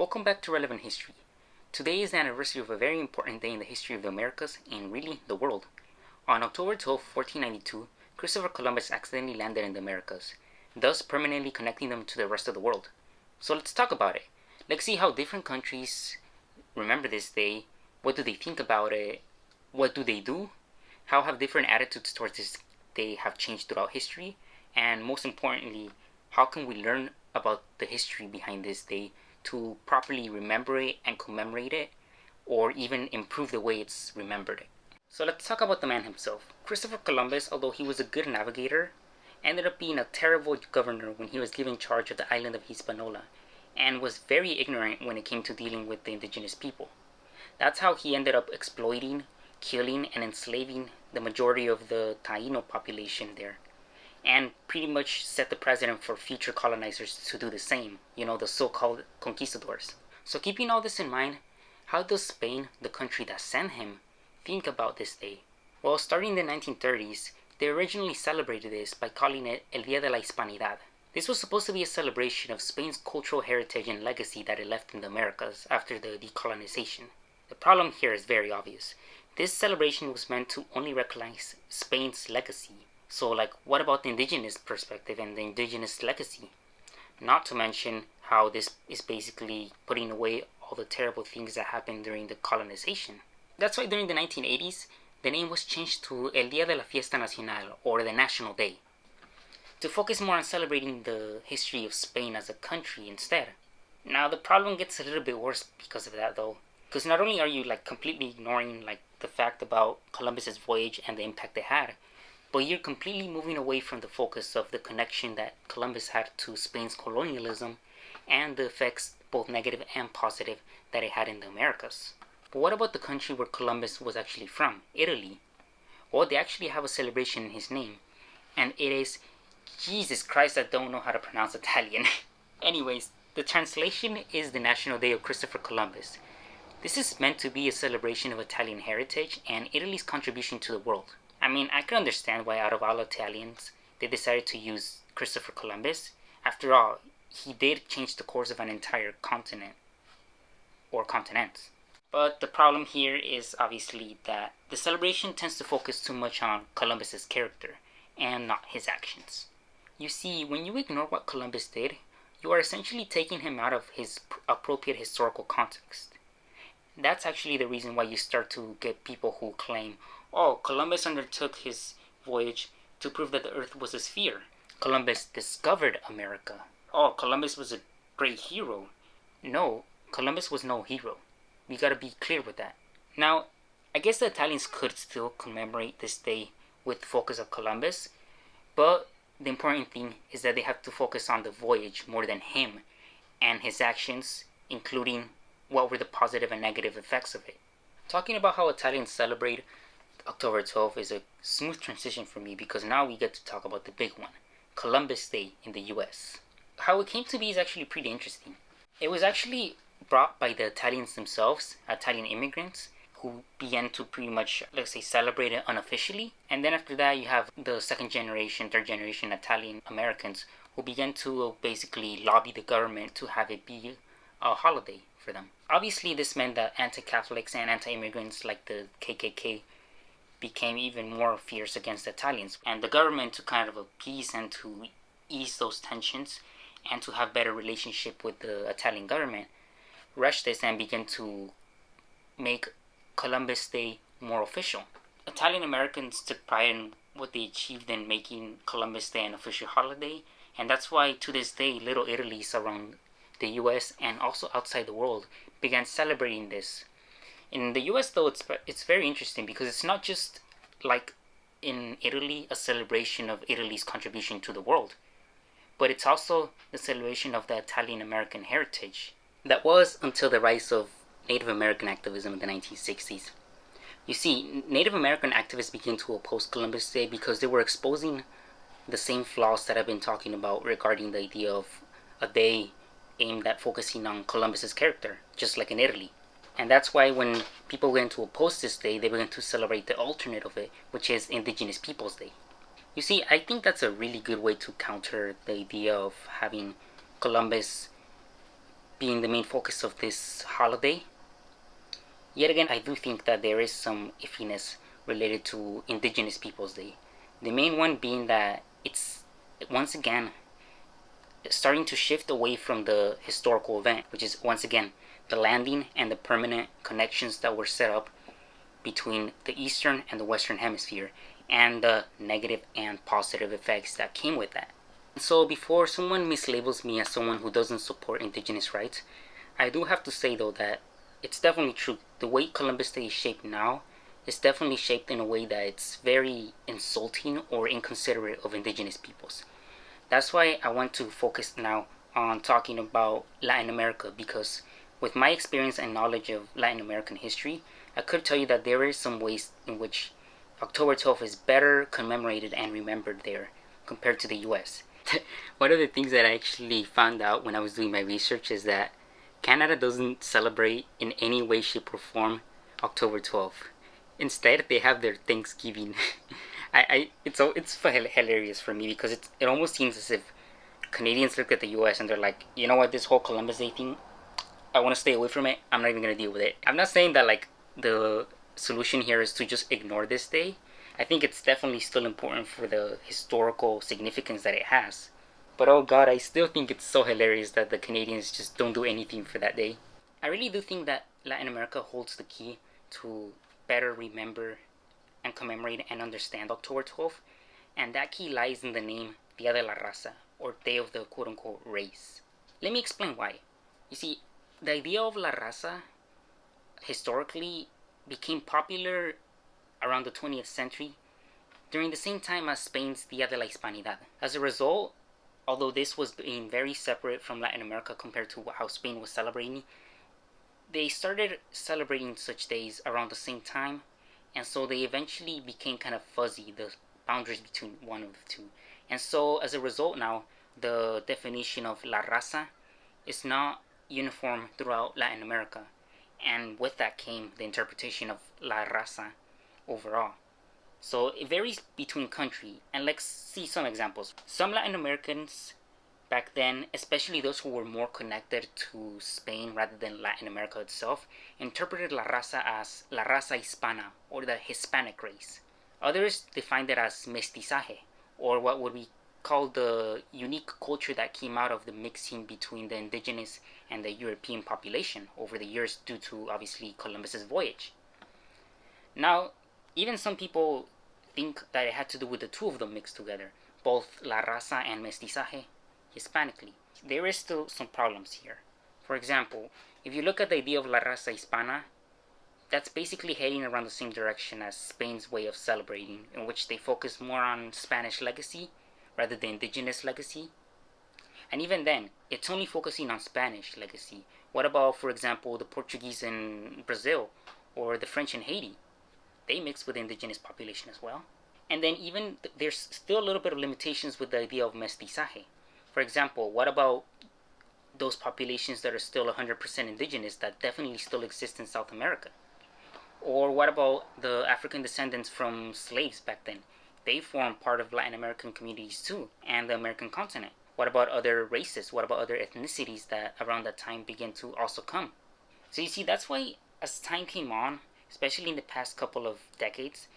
Welcome back to Relevant History. Today is the anniversary of a very important day in the history of the Americas and really the world. On October 12, 1492, Christopher Columbus accidentally landed in the Americas, thus permanently connecting them to the rest of the world. So let's talk about it. Let's see how different countries remember this day, what do they think about it, what do they do, how have different attitudes towards this day have changed throughout history, and most importantly, how can we learn about the history behind this day to properly remember it and commemorate it, or even improve the way it's remembered. So let's talk about the man himself. Christopher Columbus, although he was a good navigator, ended up being a terrible governor when he was given charge of the island of Hispaniola, and was very ignorant when it came to dealing with the indigenous people. That's how he ended up exploiting, killing, and enslaving the majority of the Taino population there, and pretty much set the precedent for future colonizers to do the same, the so-called conquistadors. So keeping all this in mind, how does Spain, the country that sent him, think about this day? Well, starting in the 1930s, they originally celebrated this by calling it El Día de la Hispanidad. This was supposed to be a celebration of Spain's cultural heritage and legacy that it left in the Americas after the decolonization. The problem here is very obvious. This celebration was meant to only recognize Spain's legacy. So what about the indigenous perspective and the indigenous legacy? Not to mention how this is basically putting away all the terrible things that happened during the colonization. That's why during the 1980s, the name was changed to El Día de la Fiesta Nacional, or the National Day, to focus more on celebrating the history of Spain as a country instead. Now the problem gets a little bit worse because of that though, because not only are you completely ignoring the fact about Columbus's voyage and the impact it had, but you're completely moving away from the focus of the connection that Columbus had to Spain's colonialism and the effects, both negative and positive, that it had in the Americas. But what about the country where Columbus was actually from, Italy? Well, they actually have a celebration in his name, and it is, Jesus Christ, I don't know how to pronounce Italian. Anyways, the translation is the National Day of Christopher Columbus. This is meant to be a celebration of Italian heritage and Italy's contribution to the world. I mean, I can understand why out of all Italians, they decided to use Christopher Columbus. After all, he did change the course of an entire continent, or continents. But the problem here is obviously that the celebration tends to focus too much on Columbus's character, and not his actions. You see, when you ignore what Columbus did, you are essentially taking him out of his appropriate historical context. That's actually the reason why you start to get people who claim, oh, Columbus undertook his voyage to prove that the earth was a sphere. Columbus discovered America. Oh, Columbus was a great hero. No, Columbus was no hero. We gotta be clear with that. Now, I guess the Italians could still commemorate this day with the focus of Columbus, but the important thing is that they have to focus on the voyage more than him and his actions, including what were the positive and negative effects of it. Talking about how Italians celebrate October 12th is a smooth transition for me because now we get to talk about the big one, Columbus Day in the US. How it came to be is actually pretty interesting. It was actually brought by the Italians themselves, Italian immigrants, who began to pretty much, celebrate it unofficially. And then after that, you have the second generation, third generation Italian Americans who began to basically lobby the government to have it be a holiday for them. Obviously, this meant that anti-Catholics and anti-immigrants like the KKK became even more fierce against the Italians. And the government, to kind of appease and to ease those tensions and to have better relationship with the Italian government, rushed this and began to make Columbus Day more official. Italian Americans took pride in what they achieved in making Columbus Day an official holiday, and that's why to this day Little Italy's around the US and also outside the world began celebrating this. In the US though, it's very interesting because it's not just like in Italy a celebration of Italy's contribution to the world, but it's also the celebration of the Italian American heritage that was until the rise of Native American activism in the 1960s. You see, Native American activists began to oppose Columbus Day because they were exposing the same flaws that I've been talking about regarding the idea of a day aimed at focusing on Columbus's character, just like in Italy. And that's why when people began to oppose this day, they began to celebrate the alternate of it, which is Indigenous Peoples Day. You see, I think that's a really good way to counter the idea of having Columbus being the main focus of this holiday. Yet again, I do think that there is some iffiness related to Indigenous Peoples Day. The main one being that it's once again starting to shift away from the historical event, which is once again the landing and the permanent connections that were set up between the Eastern and the Western Hemisphere, and the negative and positive effects that came with that. So before someone mislabels me as someone who doesn't support Indigenous rights, I do have to say though that it's definitely true. The way Columbus Day is shaped now is definitely shaped in a way that it's very insulting or inconsiderate of Indigenous peoples. That's why I want to focus now on talking about Latin America, because with my experience and knowledge of Latin American history, I could tell you that there is some ways in which October 12th is better commemorated and remembered there compared to the US. One of the things that I actually found out when I was doing my research is that Canada doesn't celebrate in any way, shape, or form October 12th. Instead, they have their Thanksgiving. It's hilarious for me because it almost seems as if Canadians look at the US and they're like, you know what, this whole Columbus Day thing, I want to stay away from it. I'm not even going to deal with it. I'm not saying that like the solution here is to just ignore this day. I think it's definitely still important for the historical significance that it has. But oh god, I still think it's so hilarious that the Canadians just don't do anything for that day. I really do think that Latin America holds the key to better remember and commemorate and understand October 12th, and that key lies in the name Dia de la Raza, or Day of the quote-unquote race. Let me explain why. You see, the idea of La Raza historically became popular around the 20th century during the same time as Spain's Dia de la Hispanidad. As a result, although this was being very separate from Latin America compared to how Spain was celebrating, they started celebrating such days around the same time, and so they eventually became kind of fuzzy, the boundaries between one of the two. And so as a result now, the definition of La Raza is not uniform throughout Latin America, and with that came the interpretation of La Raza overall. So it varies between country, and let's see some examples. Some Latin Americans back then, especially those who were more connected to Spain rather than Latin America itself, interpreted La Raza as La Raza Hispana, or the Hispanic race. Others defined it as mestizaje, or what would be called the unique culture that came out of the mixing between the indigenous and the European population over the years due to obviously Columbus's voyage. Now, even some people think that it had to do with the two of them mixed together, both La Raza and mestizaje, Hispanically. There is still some problems here. For example, if you look at the idea of La Raza Hispana, that's basically heading around the same direction as Spain's way of celebrating, in which they focus more on Spanish legacy rather than indigenous legacy. And even then, it's only focusing on Spanish legacy. What about, for example, the Portuguese in Brazil or the French in Haiti? They mix with the indigenous population as well. And then even there's still a little bit of limitations with the idea of mestizaje. For example, what about those populations that are still 100% indigenous that definitely still exist in South America? Or what about the African descendants from slaves back then? They form part of Latin American communities too, and the American continent. What about other races? What about other ethnicities that around that time began to also come? So you see, that's why as time came on, especially in the past couple of decades,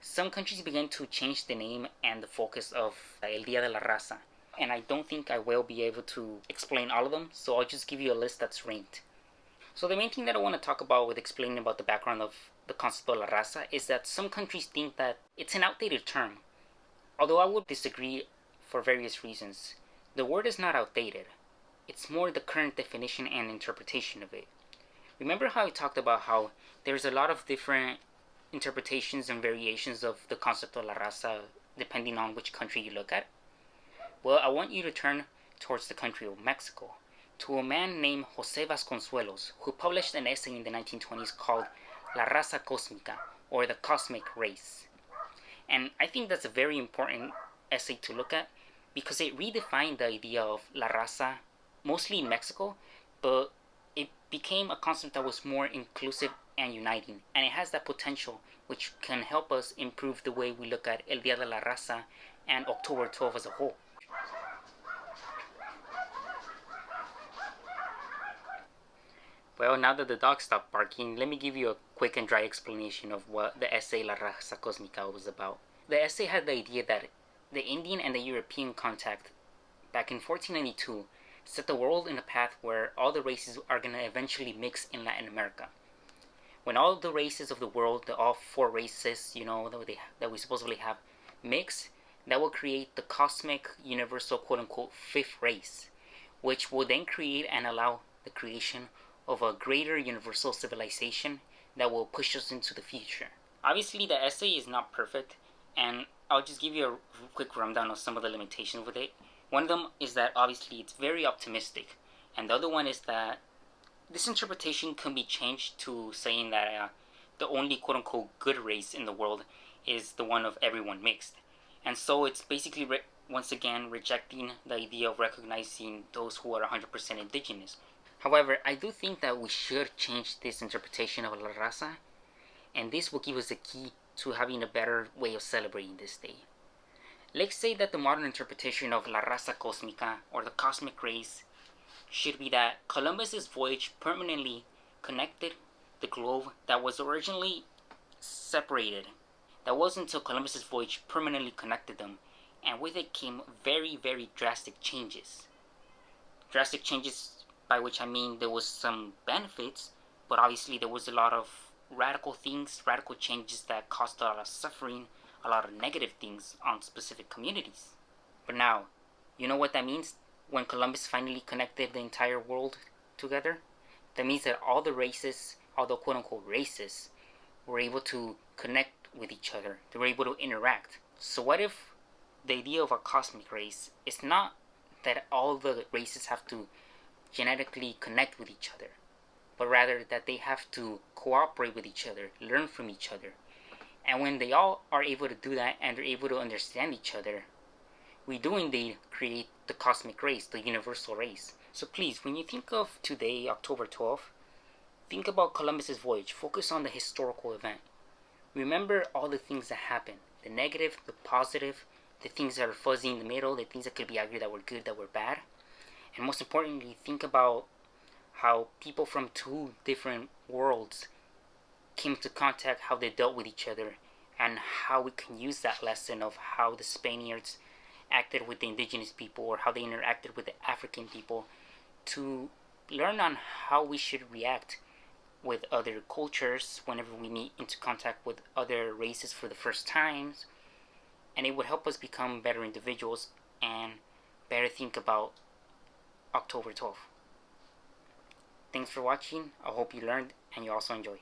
some countries began to change the name and the focus of El Dia de la Raza. And I don't think I will be able to explain all of them, so I'll just give you a list that's ranked. So the main thing that I want to talk about with explaining about the background of the concept of La Raza is that some countries think that it's an outdated term. Although I would disagree for various reasons. The word is not outdated. It's more the current definition and interpretation of it. Remember how I talked about how there's a lot of different interpretations and variations of the concept of La Raza depending on which country you look at? Well, I want you to turn towards the country of Mexico, to a man named José Vasconcelos, who published an essay in the 1920s called La Raza Cósmica, or the Cosmic Race. And I think that's a very important essay to look at because it redefined the idea of La Raza, mostly in Mexico, but it became a concept that was more inclusive and uniting, and it has that potential which can help us improve the way we look at El Dia de la Raza and October 12th as a whole. Well, now that the dog stopped barking, let me give you a quick and dry explanation of what the essay La Raza Cósmica was about. The essay had the idea that the Indian and the European contact back in 1492 set the world in a path where all the races are going to eventually mix in Latin America. When all the races of the world, all four races, that we supposedly have, mix, that will create the cosmic, universal, quote-unquote, fifth race, which will then create and allow the creation of a greater universal civilization that will push us into the future. Obviously, the essay is not perfect, and I'll just give you a quick rundown of some of the limitations with it. One of them is that obviously it's very optimistic, and the other one is that this interpretation can be changed to saying that the only quote-unquote good race in the world is the one of everyone mixed. And so it's basically once again rejecting the idea of recognizing those who are 100% indigenous. However, I do think that we should change this interpretation of La Raza, and this will give us a key to having a better way of celebrating this day. Let's say that the modern interpretation of La Raza Cósmica, or the cosmic race, should be that Columbus's voyage permanently connected the globe that was originally separated. That wasn't until Columbus's voyage permanently connected them, and with it came very, very drastic changes. Drastic changes by which I mean there was some benefits, but obviously there was a lot of radical things, radical changes that caused a lot of suffering, a lot of negative things on specific communities. But now, you know what that means when Columbus finally connected the entire world together? That means that all the races, all the quote-unquote races, were able to connect with each other. They were able to interact. So what if the idea of a cosmic race is not that all the races have to genetically connect with each other, but rather that they have to cooperate with each other, learn from each other. And when they all are able to do that and are able to understand each other, we do indeed create the cosmic race, the universal race. So please, when you think of today, October 12th, think about Columbus's voyage. Focus on the historical event. Remember all the things that happened, the negative, the positive, the things that are fuzzy in the middle, the things that could be argued that were good, that were bad. And most importantly, think about how people from two different worlds came into contact, how they dealt with each other, and how we can use that lesson of how the Spaniards acted with the indigenous people or how they interacted with the African people to learn on how we should react with other cultures whenever we meet into contact with other races for the first times. And it would help us become better individuals and better think about October 12th. Thanks for watching. I hope you learned and you also enjoyed.